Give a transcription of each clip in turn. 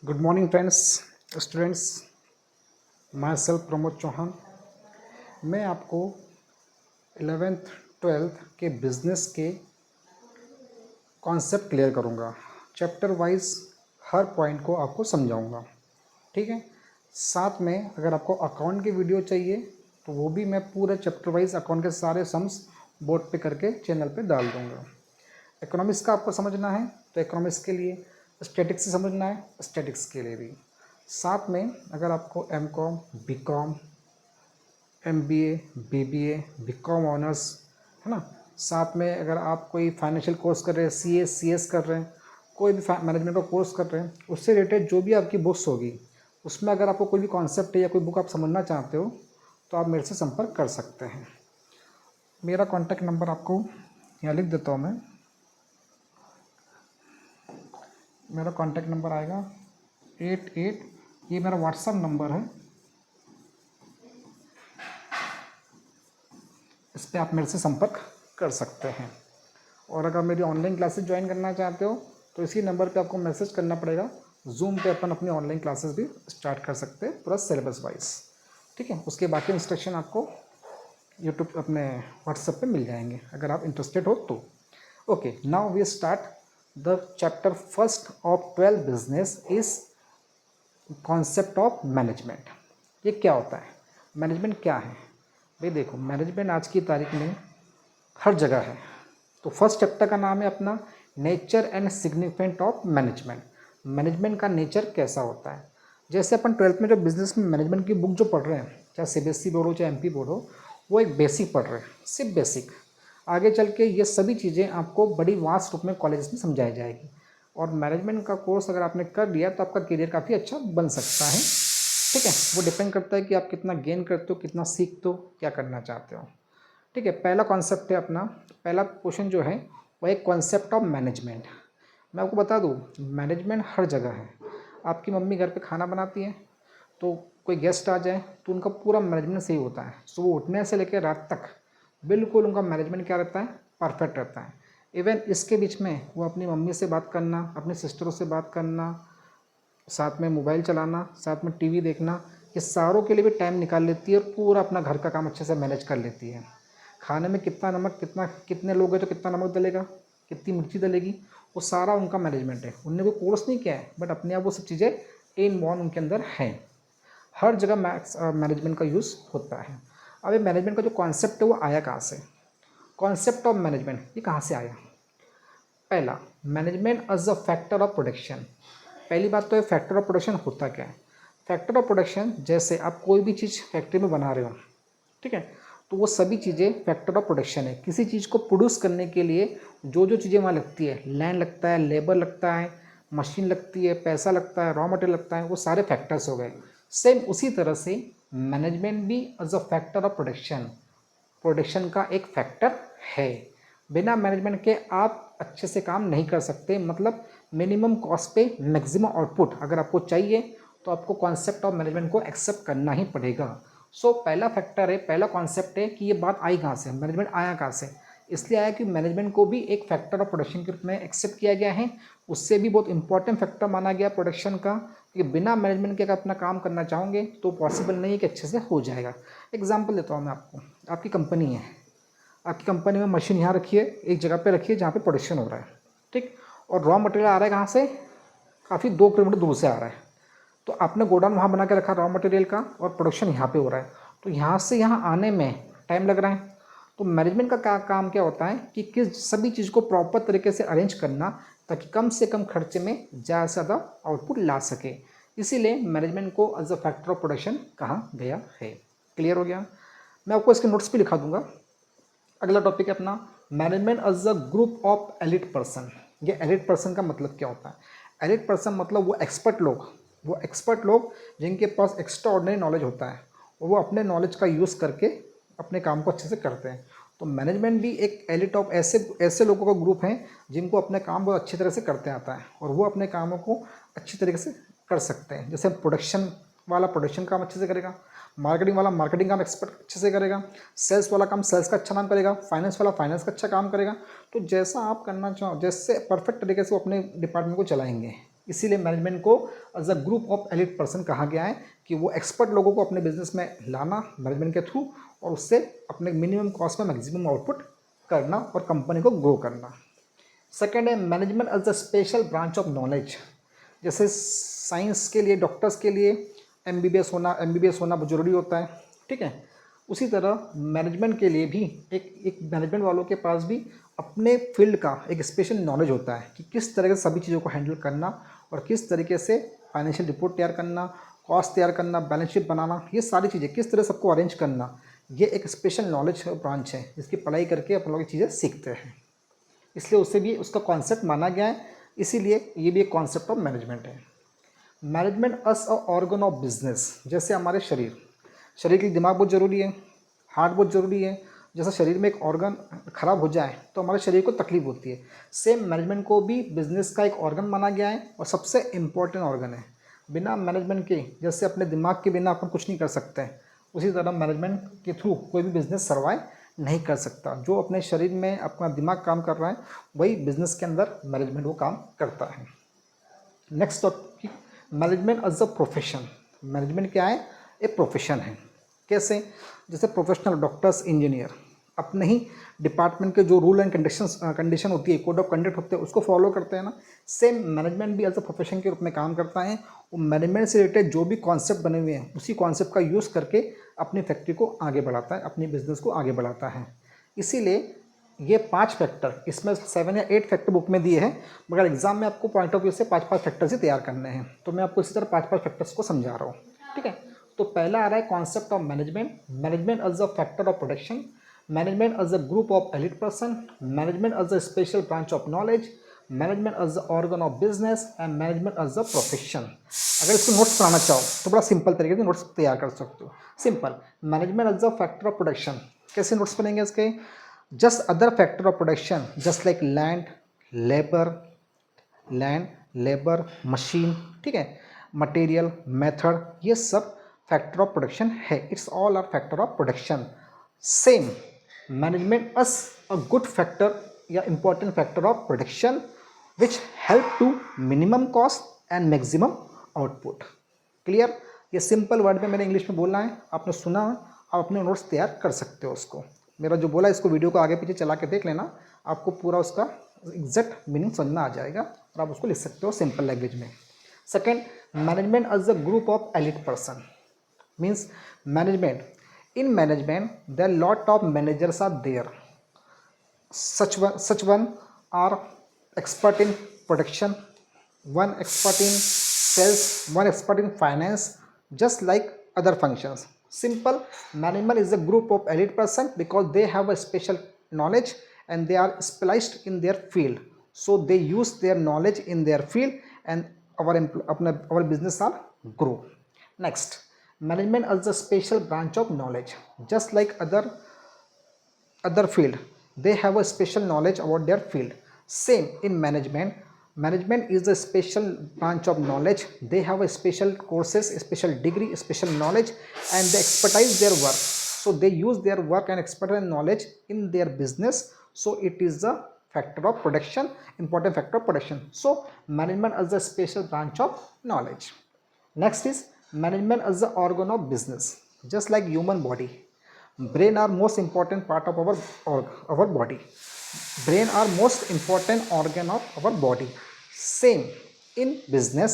Good morning friends, students. Myself Pramod Chauhan. मैं आपको 11th 12th के बिजनेस के कॉन्सेप्ट क्लियर करूँगा। चैप्टर वाइज हर पॉइंट को आपको समझाऊँगा, ठीक है। साथ में अगर आपको अकाउंट की वीडियो चाहिए तो वो भी मैं पूरे चैप्टर वाइज अकाउंट के सारे सम्स बोर्ड पे करके चैनल पे डाल दूँगा। इकोनॉमिक्स का आपको समझना है तो इकोनॉमिक्स के लिए, स्टैटिक्स से समझना है स्टैटिक्स के लिए भी। साथ में अगर आपको MCom, BCom, MBA, BBA, BCom honours, है ना, साथ में अगर आप कोई फाइनेंशियल कोर्स कर रहे हैं, सीएस कर रहे हैं, कोई भी मैनेजमेंट का कोर्स कर रहे हैं, उससे रिलेटेड जो भी आपकी बुक्स होगी उसमें अगर आपको कोई भी कॉन्सेप्ट है या कोई बुक आप समझना चाहते हो तो आप मेरे से संपर्क कर सकते हैं। मेरा कॉन्टैक्ट नंबर आपको यहाँ लिख देता हूँ मैं। मेरा कॉन्टैक्ट नंबर आएगा 88, ये मेरा व्हाट्सअप नंबर है, इस पर आप मेरे से संपर्क कर सकते हैं। और अगर मेरी ऑनलाइन क्लासेस ज्वाइन करना चाहते हो तो इसी नंबर पे आपको मैसेज करना पड़ेगा। जूम पे अपन अपनी ऑनलाइन क्लासेस भी स्टार्ट कर सकते हैं पूरा सिलेबस वाइज, ठीक है। उसके बाकी इंस्ट्रक्शन आपको यूट्यूब अपने व्हाट्सएप पे मिल जाएंगे अगर आप इंटरेस्टेड हो तो। Okay, now we start the chapter first of 12 business is concept of management. ये क्या होता है, मैनेजमेंट क्या है भाई? देखो, मैनेजमेंट आज की तारीख में हर जगह है। तो फर्स्ट चैप्टर का नाम है अपना nature and significant of management. Management का नेचर कैसा होता है। जैसे अपन 12th में जो बिजनेस में मैनेजमेंट की बुक जो पढ़ रहे हैं, चाहे सीबीएसई बोर्ड हो चाहे एमपी बोर्ड हो, वो एक बेसिक पढ़ रहे हैं, सिर्फ बेसिक। आगे चल के ये सभी चीज़ें आपको बड़ी वास्ट रूप में कॉलेज में समझाई जाएगी। और मैनेजमेंट का कोर्स अगर आपने कर लिया तो आपका करियर काफ़ी अच्छा बन सकता है, ठीक है। वो डिपेंड करता है कि आप कितना गेन करते हो, कितना सीखते हो, क्या करना चाहते हो, ठीक है। पहला कॉन्सेप्ट है अपना, पहला क्वेश्चन जो है वो एक कॉन्सेप्ट ऑफ मैनेजमेंट। मैं आपको बता दूँ, मैनेजमेंट हर जगह है। आपकी मम्मी घर पे खाना बनाती है तो कोई गेस्ट आ जाए तो उनका पूरा मैनेजमेंट सही होता है। सुबह उठने से लेकर रात तक बिल्कुल उनका मैनेजमेंट क्या रहता है, परफेक्ट रहता है। इवन इसके बीच में वो अपनी मम्मी से बात करना, अपने सिस्टरों से बात करना, साथ में मोबाइल चलाना, साथ में टीवी देखना, ये सारों के लिए भी टाइम निकाल लेती है और पूरा अपना घर का काम अच्छे से मैनेज कर लेती है। खाने में कितना नमक, कितने लोग हैं तो कितना नमक डलेगा, कितनी मिर्ची डलेगी, वो सारा उनका मैनेजमेंट है। उनने कोई कोर्स नहीं किया है बट अपने आप वो सब चीज़ें इन बॉर्न उनके अंदर हैं। हर जगह मैनेजमेंट का यूज़ होता है। अब ये मैनेजमेंट का जो कॉन्सेप्ट है वो आया कहाँ से? कॉन्सेप्ट ऑफ मैनेजमेंट ये कहाँ से आया? पहला, management as a factor of production. पहली बात तो है फैक्टर ऑफ प्रोडक्शन होता क्या है। फैक्टर ऑफ प्रोडक्शन, जैसे आप कोई भी चीज़ फैक्ट्री में बना रहे हो, ठीक है, तो वो सभी चीज़ें फैक्टर ऑफ प्रोडक्शन है। किसी चीज़ को प्रोड्यूस करने के लिए जो जो चीज़ें वहाँ लगती है, लैंड लगता है, लेबर लगता है, मशीन लगती है, पैसा लगता है, रॉ मटेरियल लगता है, वो सारे फैक्टर्स हो गए। सेम उसी तरह से मैनेजमेंट भी as a factor of production, production का एक फैक्टर है। बिना मैनेजमेंट के आप अच्छे से काम नहीं कर सकते। मतलब मिनिमम कॉस्ट पे मैक्सिमम आउटपुट अगर आपको चाहिए तो आपको कॉन्सेप्ट ऑफ मैनेजमेंट को एक्सेप्ट करना ही पड़ेगा। सो पहला फैक्टर है, पहला कॉन्सेप्ट है कि ये बात आई कहाँ से, मैनेजमेंट आया कहाँ से। इसलिए आया कि मैनेजमेंट को भी एक फैक्टर ऑफ प्रोडक्शन के रूप में एक्सेप्ट किया गया है। उससे भी बहुत इंपॉर्टेंट फैक्टर माना गया प्रोडक्शन का, कि बिना मैनेजमेंट के अगर अपना काम करना चाहोगे तो पॉसिबल नहीं है कि अच्छे से हो जाएगा। एग्जाम्पल देता हूँ मैं आपको। आपकी कंपनी है, आपकी कंपनी में मशीन यहाँ रखी है, एक जगह पे रखी है जहाँ पे प्रोडक्शन हो रहा है, ठीक। और रॉ मटेरियल आ रहा है कहाँ से, काफ़ी 2 किलोमीटर दूर से आ रहा है। तो आपने गोडाउन वहाँ बना के रखा रॉ मटेरियल का और प्रोडक्शन यहाँ पे हो रहा है, तो यहाँ से यहाँ आने में टाइम लग रहा है। तो मैनेजमेंट का काम क्या होता है कि किस सभी चीज़ को प्रॉपर तरीके से अरेंज करना ताकि कम से कम खर्चे में ज़्यादा से ज़्यादा आउटपुट ला सके। इसीलिए मैनेजमेंट को as a factor of production कहा गया है। क्लियर हो गया? मैं आपको इसके नोट्स भी लिखा दूंगा। अगला टॉपिक है अपना management as a group of elite person. ये एलिट पर्सन का मतलब क्या होता है? एलिट पर्सन मतलब वो एक्सपर्ट लोग जिनके पास एक्स्ट्रा ऑर्डिनरी नॉलेज होता है और वो अपने नॉलेज का यूज़ करके अपने काम को अच्छे से करते हैं। तो मैनेजमेंट भी एक एलिट ऑफ ऐसे लोगों का ग्रुप है जिनको अपने काम बहुत अच्छी तरह से करते आता है और वो अपने कामों को अच्छी तरीके से कर सकते हैं। जैसे प्रोडक्शन वाला प्रोडक्शन काम अच्छे से करेगा, मार्केटिंग वाला मार्केटिंग काम एक्सपर्ट अच्छे से करेगा, सेल्स वाला काम सेल्स का अच्छा काम करेगा, फाइनेंस वाला फाइनेंस का अच्छा काम करेगा। तो जैसा आप करना चाहो, जैसे परफेक्ट तरीके से वो अपने डिपार्टमेंट को चलाएंगे, इसीलिए मैनेजमेंट को as a group of elite person कहा गया है कि वो एक्सपर्ट लोगों को अपने बिजनेस में लाना मैनेजमेंट के थ्रू और उससे अपने मिनिमम कॉस्ट में मैक्सिमम आउटपुट करना और कंपनी को ग्रो करना। सेकेंड है management as a special branch of knowledge. जैसे साइंस के लिए डॉक्टर्स के लिए एमबीबीएस होना बहुत ज़रूरी होता है, ठीक है। उसी तरह मैनेजमेंट के लिए भी एक मैनेजमेंट वालों के पास भी अपने फील्ड का एक स्पेशल नॉलेज होता है कि किस तरह से सभी चीज़ों को हैंडल करना और किस तरीके से फाइनेंशियल रिपोर्ट तैयार करना, कॉस्ट तैयार करना, बैलेंस शीट बनाना, ये सारी चीज़ें किस तरह सबको अरेंज करना, ये एक स्पेशल नॉलेज ब्रांच है जिसकी पढ़ाई करके अपन लोग ये चीज़ें सीखते हैं। इसलिए उससे भी उसका कॉन्सेप्ट माना गया है, इसीलिए ये भी एक कॉन्सेप्ट ऑफ मैनेजमेंट है। Management as a organ of business. जैसे हमारे शरीर के लिए दिमाग बहुत ज़रूरी है, हार्ट बहुत ज़रूरी है। जैसे शरीर में एक ऑर्गन ख़राब हो जाए तो हमारे शरीर को तकलीफ होती है, सेम मैनेजमेंट को भी बिजनेस का एक ऑर्गन माना गया है और सबसे इम्पोर्टेंट ऑर्गन है। बिना मैनेजमेंट के, जैसे अपने दिमाग के बिना अपन कुछ नहीं कर सकते हैं, उसी तरह मैनेजमेंट के थ्रू कोई भी बिज़नेस सर्वाइव नहीं कर सकता। जो अपने शरीर में अपना दिमाग काम कर रहा है वही बिज़नेस के अंदर मैनेजमेंट वो काम करता है। Next topic, management as a profession. Management क्या है? एक प्रोफेशन है। कैसे? जैसे प्रोफेशनल डॉक्टर्स, इंजीनियर अपने ही डिपार्टमेंट के जो रूल एंड कंडीशन होती है, कोड ऑफ कंडक्ट होते हैं, उसको फॉलो करते हैं ना। सेम मैनेजमेंट भी एज अ प्रोफेशन के रूप में काम करता है। वो मैनेजमेंट से रिलेटेड जो भी कॉन्सेप्ट बने हुए हैं उसी कॉन्सेप्ट का यूज़ करके अपनी फैक्ट्री को आगे बढ़ाता है, अपनी बिजनेस को आगे बढ़ाता है। इसीलिए ये 5 फैक्टर, इसमें 7 या 8 फैक्टर बुक में दिए हैं, मगर एग्जाम में आपको पॉइंट ऑफ व्यू से 5-5 फैक्टर्स ही तैयार करने हैं। तो मैं आपको इसी तरह 5-5 फैक्टर्स को समझा रहा हूँ, ठीक है। तो पहला आ रहा है concept of management, management as a factor of production, management as a group of elite person, management as a special branch of knowledge, management as a organ of business and management as a profession. अगर इसको notes बनाना चाहो तो बड़ा simple तरीके से notes तैयार कर सकते हो। Simple, management as a factor of production. कैसे नोट्स बनेंगे इसके? Just other factor of production just like land labour machine, ठीक है, मटेरियल, मेथड, ये सब फैक्टर ऑफ प्रोडक्शन है। It's all are factor of production. Same management as a good factor या important factor of production which help to minimum cost and maximum output. Clear? ये simple word में मैंने English में बोलना है, आपने सुना, आप अपने नोट्स तैयार कर सकते हो। उसको मेरा जो बोला इसको वीडियो को आगे पीछे चला के देख लेना, आपको पूरा उसका एग्जैक्ट मीनिंग समझना आ जाएगा और आप उसको लिख सकते हो सिंपल लैंग्वेज में। Second, management as a group of elite person means management. In management, there are lot of managers are there. Such one are expert in production, one expert in sales, one expert in finance, just like other functions. Simple, management is a group of elite person because they have a special knowledge and they are specialized in their field. So they use their knowledge in their field and our business are grow. Next, management is a special branch of knowledge, just like other field, they have a special knowledge about their field. Same in management is a special branch of knowledge, they have a special courses, a special degree, a special knowledge, and they expertise their work, so they use their work and expertise and knowledge in their business. So it is a factor of production, important factor of production. So management is a special branch of knowledge. Next is management as the organ of business. Just like human body, brain are most important part of our body. Brain are most important organ of our body. Same in business,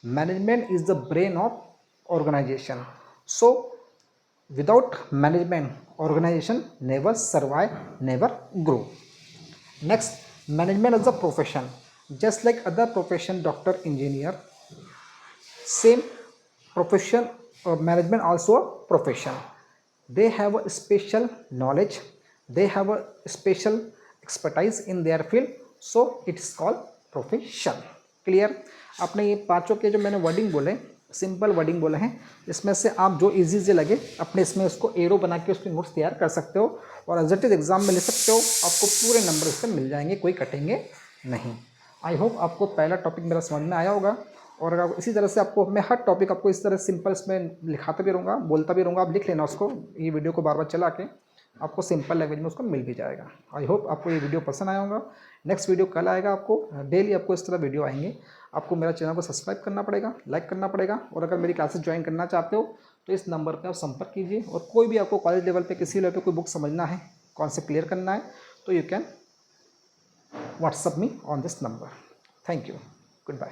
management is the brain of organization. So without management, organization never survive, never grow. Next, management as a profession. Just like other profession, doctor, engineer, same profession, management also a profession. They have a special knowledge, they have a special expertise in their field, so it is called profession. Clear? आपने ये पांचों के जो मैंने wording बोले, simple wording बोले हैं, इसमें से आप जो इजी से लगे अपने इसमें उसको एरो बना के उसके नोट्स तैयार कर सकते हो और एज इट इज एग्जाम में ले सकते हो. आपको पूरे नंबर इससे मिल जाएंगे, कोई कटेंगे नहीं. आई होप आपको पहला टॉपिक मेरा समझ में आया होगा और अगर इसी तरह से आपको मैं हर टॉपिक आपको इस तरह सिंपल इसमें लिखाता भी रहूँगा, बोलता भी रहूँगा, आप लिख लेना उसको, ये वीडियो को बार बार चला के. आपको सिंपल लैंग्वेज में उसको मिल भी जाएगा। आई होप आपको ये वीडियो पसंद आया होगा। नेक्स्ट वीडियो कल आएगा, आपको डेली आपको इस तरह वीडियो आएंगे। आपको मेरा चैनल को सब्सक्राइब करना पड़ेगा, लाइक करना पड़ेगा, और अगर मेरी क्लासेस ज्वाइन करना चाहते हो तो इस नंबर पर आप संपर्क कीजिए। और कोई भी आपको कॉलेज लेवल पे, किसी लेवल पे कोई बुक समझना है, कॉन्सेप्ट क्लियर करना है, तो you can WhatsApp me on this number. Thank you, good bye.